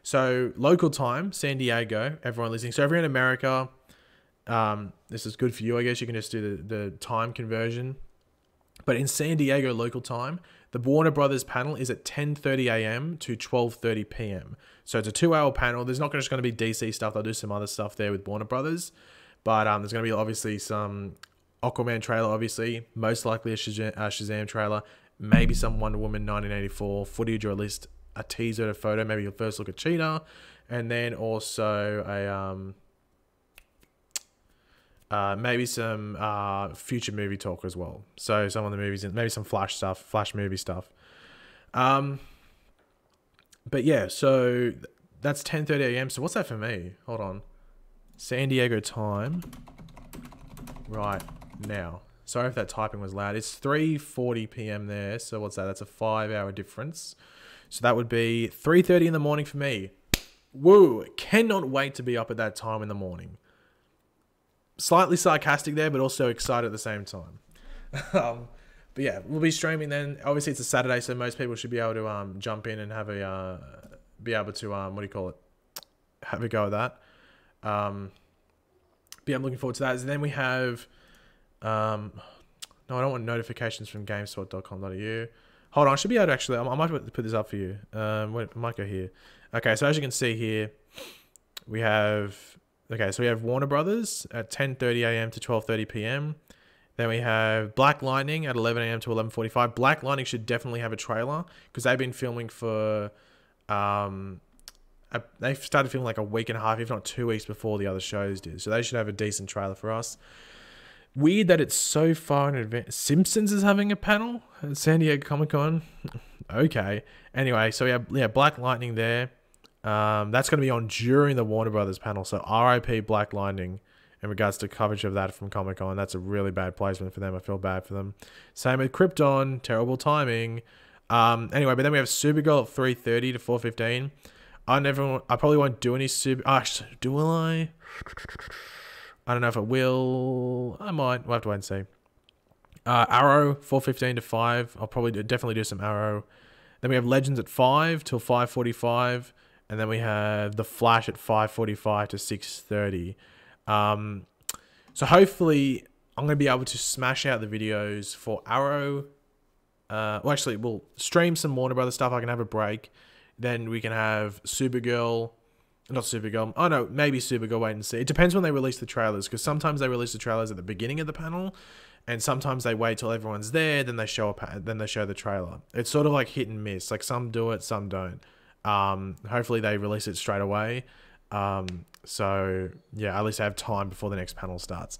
so local time, San Diego. Everyone listening. So everyone in America, this is good for you. I guess you can just do the time conversion. But in San Diego local time, the Warner Brothers panel is at 10:30 a.m. to 12:30 p.m. So it's a 2-hour panel. There's not just going to be DC stuff. They'll do some other stuff there with Warner Brothers. But there's going to be obviously some Aquaman trailer, obviously. Most likely a Shazam trailer. Maybe some Wonder Woman 1984 footage, or at least a teaser, a photo. Maybe your first look at Cheetah. And then also maybe some future movie talk as well. So some of the movies, maybe some Flash stuff, Flash movie stuff. But yeah, so that's 10:30 a.m. So what's that for me? Hold on. San Diego time right now. Sorry if that typing was loud. It's 3:40 p.m. there. So what's that? That's a 5-hour difference. So that would be 3:30 in the morning for me. Woo! Cannot wait to be up at that time in the morning. Slightly sarcastic there, but also excited at the same time. But yeah, we'll be streaming then. Obviously, it's a Saturday, so most people should be able to jump in and have be able to what do you call it? Have a go at that. But yeah, I'm looking forward to that. And then we have no, I don't want notifications from gamespot.com.au. Hold on, I should be able to actually. I might put this up for you. Wait, I might go here. Okay, so as you can see here, we have. Okay, so we have Warner Brothers at 10:30 a.m. to 12:30 p.m. Then we have Black Lightning at 11 a.m. to 11:45. Black Lightning should definitely have a trailer because they've been filming for, they've started filming like a week and a half, if not 2 weeks before the other shows did. So they should have a decent trailer for us. Weird that it's so far in advance. Simpsons is having a panel at San Diego Comic-Con. Okay. Anyway, so we have Black Lightning there. That's going to be on during the Warner Brothers panel. So RIP Black Lightning in regards to coverage of that from Comic-Con. That's a really bad placement for them. I feel bad for them. Same with Krypton. Terrible timing. Anyway, but then we have Supergirl at 3:30 to 4:15. I probably won't do any do I? I don't know if it will. I might. We'll have to wait and see. Arrow 4:15 to 5. I'll probably definitely do some Arrow. Then we have Legends at 5 till 5:45. And then we have The Flash at 5:45 to 6:30. So hopefully I'm going to be able to smash out the videos for Arrow. Well, actually, we'll stream some Warner Brothers stuff. I can have a break. Then we can have Supergirl. Not Supergirl. Oh, no, maybe Supergirl. Wait and see. It depends when they release the trailers. Because sometimes they release the trailers at the beginning of the panel. And sometimes they wait till everyone's there. Then they show the trailer. It's sort of like hit and miss. Like some do it, some don't. Hopefully they release it straight away. So yeah, at least I have time before the next panel starts.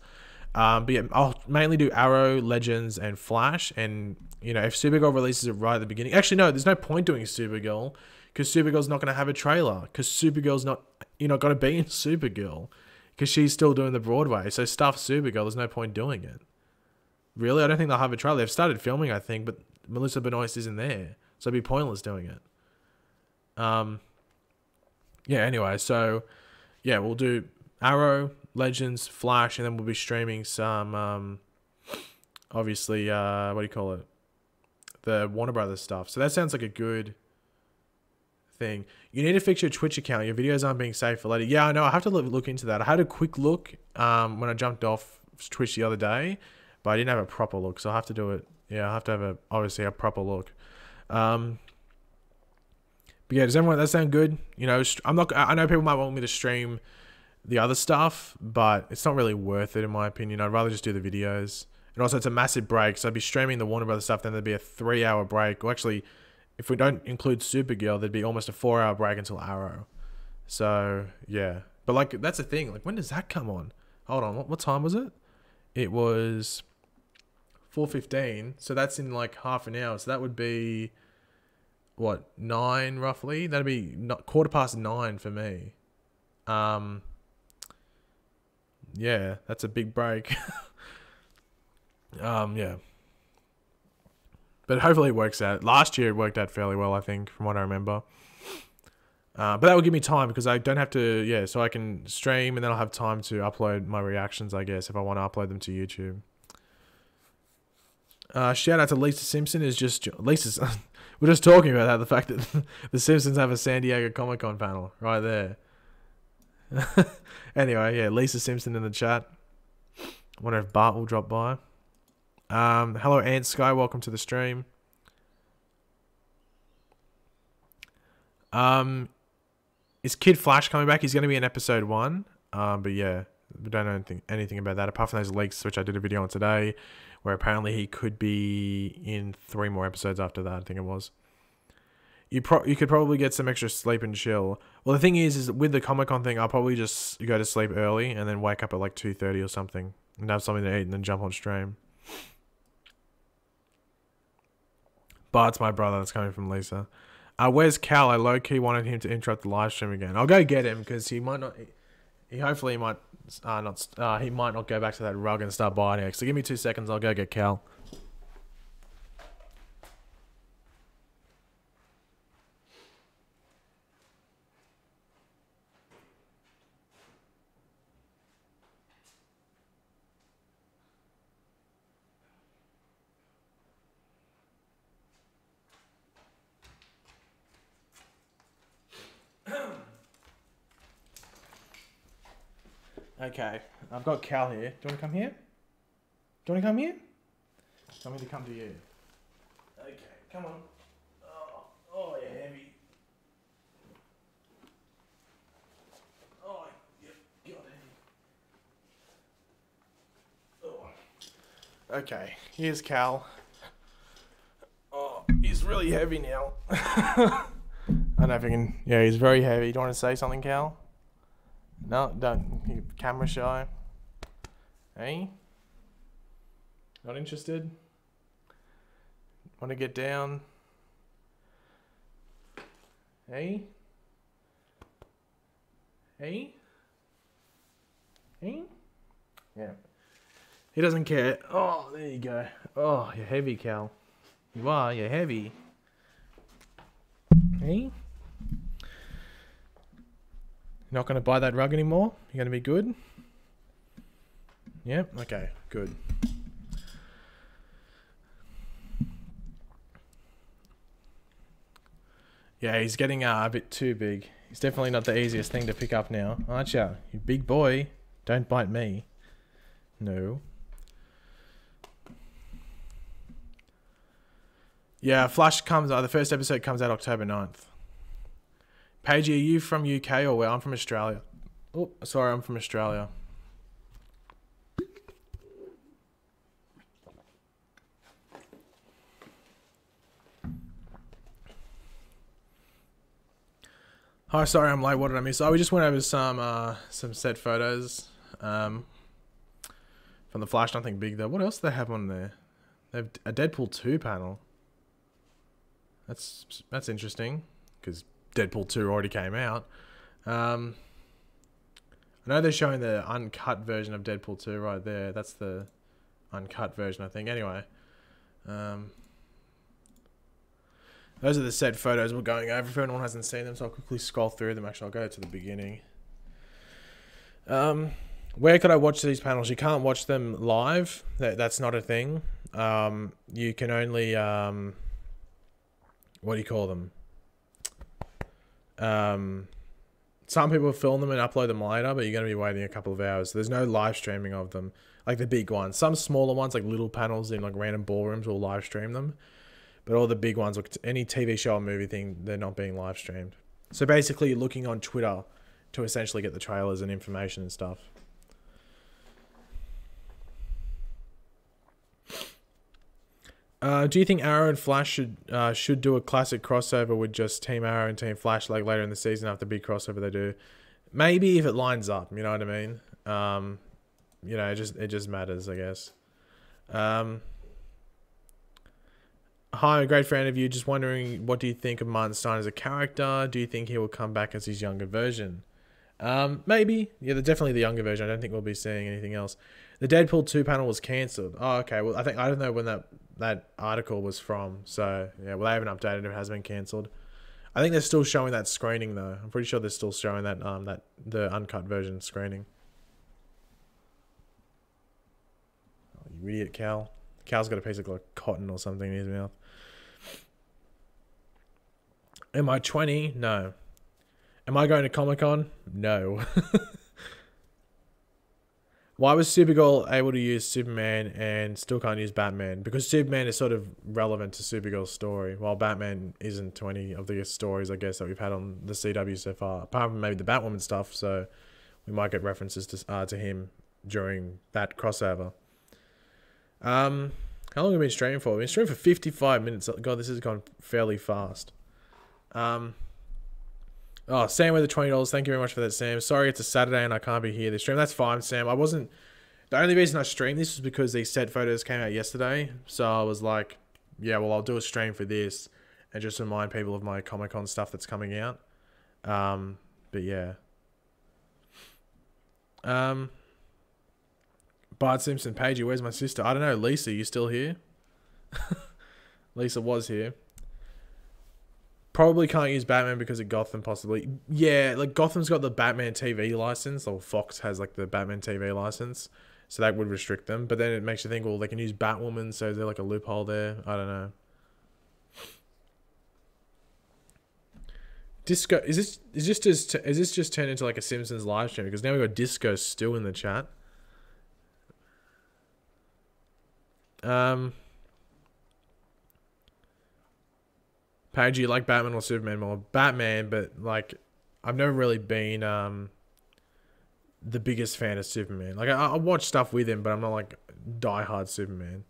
But yeah, I'll mainly do Arrow, Legends, and Flash. And you know, if Supergirl releases it right at the beginning, actually no, there's no point doing Supergirl because Supergirl's not going to have a trailer because Supergirl's not, going to be in Supergirl because she's still doing the Broadway. So stuff Supergirl, there's no point doing it. Really, I don't think they'll have a trailer. They've started filming, I think, but Melissa Benoist isn't there, so it'd be pointless doing it. Yeah, anyway, so yeah, we'll do Arrow, Legends, Flash, and then we'll be streaming some obviously what do you call it, the Warner Brothers stuff. So that sounds like a good thing. You need to fix your Twitch account. Your videos aren't being saved for later. Yeah, I know. I have to look into that. I had a quick look when I jumped off Twitch the other day, but I didn't have a proper look, so I'll have to do it. Yeah, I have to have obviously a proper look. But yeah, does everyone, that sound good? You know, I know people might want me to stream the other stuff, but it's not really worth it in my opinion. I'd rather just do the videos. And also it's a massive break. So I'd be streaming the Warner Brothers stuff, then there'd be a 3-hour break. Well, actually, if we don't include Supergirl, there'd be almost a 4-hour break until Arrow. So yeah, but like, that's the thing. Like, when does that come on? Hold on, what time was it? It was 4:15. So that's in like half an hour. So that would be, what, 9 roughly? That'd be 9:15 for me. Yeah, that's a big break. Yeah. But hopefully it works out. Last year it worked out fairly well, I think, from what I remember. But that will give me time because I don't have to, so I can stream and then I'll have time to upload my reactions, I guess, if I want to upload them to YouTube. Shout out to Lisa Simpson. Is just Lisa's. We're just talking about that. The fact that the Simpsons have a San Diego Comic Con panel right there. Anyway, yeah, Lisa Simpson in the chat. I wonder if Bart will drop by. Hello, Ant Sky. Welcome to the stream. Is Kid Flash coming back? He's going to be in episode 1. But yeah, we don't know anything about that apart from those leaks, which I did a video on today, where apparently he could be in 3 more episodes after that. I think it was. You could probably get some extra sleep and chill. Well, the thing is with the Comic-Con thing, I'll probably just go to sleep early and then wake up at like 2:30 or something and have something to eat and then jump on stream. Bart's my brother. That's coming from Lisa. Where's Cal? I low-key wanted him to interrupt the live stream again. I'll go get him because he might not... Hopefully he might he might not go back to that rug and start biting it. So give me 2 seconds. I'll go get Cal. Okay, I've got Cal here. Do you want to come here? Do you want to come here? Tell me to come to you. Okay, come on. Oh, you're heavy. Oh, yep, got heavy. Oh. Okay, here's Cal. Oh, he's really heavy now. I don't know if you can... Yeah, he's very heavy. Do you want to say something, Cal? No, don't. You're camera shy. Hey? Not interested? Want to get down? Hey? Hey? Hey? Yeah. He doesn't care. Oh, there you go. Oh, you're heavy, Cal. You are. You're heavy. Hey? Not going to buy that rug anymore? You're going to be good? Yep, okay, good. Yeah, he's getting a bit too big. He's definitely not the easiest thing to pick up now. Aren't ya? You big boy. Don't bite me. No. Yeah, Flash comes... the first episode comes out October 9th. Pagey, are you from UK or where? I'm from Australia. Oh, sorry, I'm from Australia. Hi, sorry I'm late. What did I miss? Oh, we just went over some set photos from the Flash. Nothing big though. What else do they have on there? They have a Deadpool 2 panel. That's interesting because Deadpool 2 already came out. I know they're showing the uncut version of Deadpool 2 right there. That's the uncut version, I think. Anyway, those are the set photos we're going over. If anyone hasn't seen them, so I'll quickly scroll through them. Actually, I'll go to the beginning. Where could I watch these panels? You can't watch them live. That's not a thing. You can only... what do you call them? Some people film them and upload them later, but you're going to be waiting a couple of hours. There's no live streaming of them, like the big ones. Some smaller ones, like little panels in like random ballrooms, will live stream them. But all the big ones, like any TV show or movie thing, they're not being live streamed. So basically, you're looking on Twitter to essentially get the trailers and information and stuff. Do you think Arrow and Flash should do a classic crossover with just Team Arrow and Team Flash like later in the season after the big crossover they do? Maybe if it lines up, you know what I mean? You know, it just matters, I guess. Hi, I'm a great fan of you. Just wondering, what do you think of Martin Stein as a character? Do you think he will come back as his younger version? Maybe. Yeah, definitely the younger version. I don't think we'll be seeing anything else. The Deadpool 2 panel was cancelled. Oh, okay. Well, I don't know when that article was from. So, yeah, well, they haven't updated if it has been cancelled. I think they're still showing that screening, though. I'm pretty sure they're still showing that, the uncut version screening. Oh, you idiot, Cal. Cal's got a piece of like cotton or something in his mouth. Am I 20? No. Am I going to Comic-Con? No. Why was Supergirl able to use Superman and still can't use Batman? Because Superman is sort of relevant to Supergirl's story, while Batman isn't to any of the stories, I guess, that we've had on the CW so far. Apart from maybe the Batwoman stuff, so we might get references to him during that crossover. How long have we been streaming for? We've been streaming for 55 minutes. God, this has gone fairly fast. Oh, Sam with the $20. Thank you very much for that, Sam. Sorry it's a Saturday and I can't be here this stream. That's fine, Sam. I wasn't... The only reason I streamed this was because these set photos came out yesterday. So I was like, yeah, well, I'll do a stream for this and just remind people of my Comic-Con stuff that's coming out. But yeah. Bart Simpson, Pagey, where's my sister? I don't know. Lisa, you still here? Lisa was here. Probably can't use Batman because of Gotham, possibly. Yeah, like Gotham's got the Batman TV license, or Fox has like the Batman TV license, so that would restrict them. But then it makes you think, well, they can use Batwoman, so is there like a loophole there? I don't know. Disco, is this just turned into like a Simpsons live stream? Because now we've got Disco still in the chat. Paige, you like Batman or Superman more? Batman, but like, I've never really been the biggest fan of Superman. Like, I watch stuff with him, but I'm not like diehard Superman.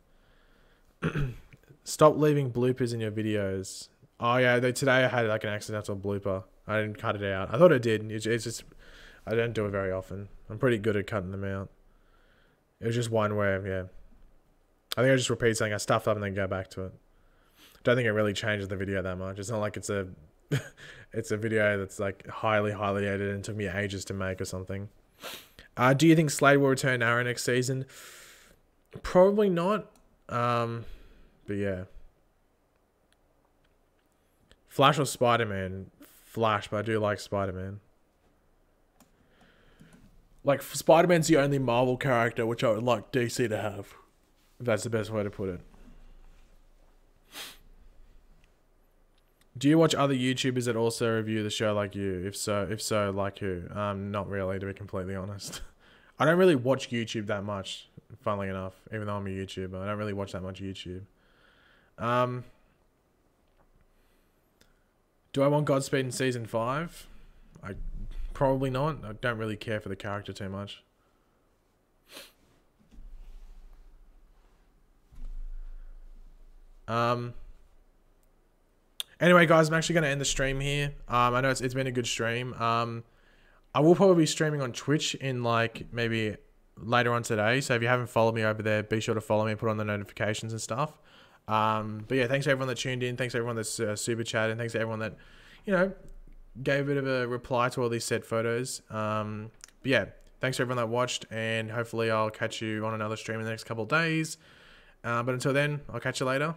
Stop leaving bloopers in your videos. Oh yeah, today I had like an accidental blooper. I didn't cut it out. I thought I did. It's just, I don't do it very often. I'm pretty good at cutting them out. It was just one where, yeah. I think I just repeat something, I stuffed up and then go back to it. Don't think it really changes the video that much. It's not like it's a it's a video that's like highly edited and took me ages to make or something. Do you think Slade will return Arrow next season? Probably not. But yeah. Flash or Spider-Man? Flash, but I do like Spider-Man. Like, Spider-Man's the only Marvel character which I would like DC to have. If that's the best way to put it. Do you watch other YouTubers that also review the show like you? If so, like who? Not really, to be completely honest. I don't really watch YouTube that much, funnily enough, even though I'm a YouTuber. I don't really watch that much YouTube. Do I want Godspeed in Season 5? Probably not. I don't really care for the character too much. Anyway, guys, I'm actually going to end the stream here. I know it's been a good stream. I will probably be streaming on Twitch in like maybe later on today. So if you haven't followed me over there, be sure to follow me and put on the notifications and stuff. But yeah, thanks to everyone that tuned in. Thanks to everyone that's super chatted. Thanks to everyone that, you know, gave a bit of a reply to all these set photos. But yeah, thanks to everyone that watched, and hopefully I'll catch you on another stream in the next couple of days. But until then, I'll catch you later.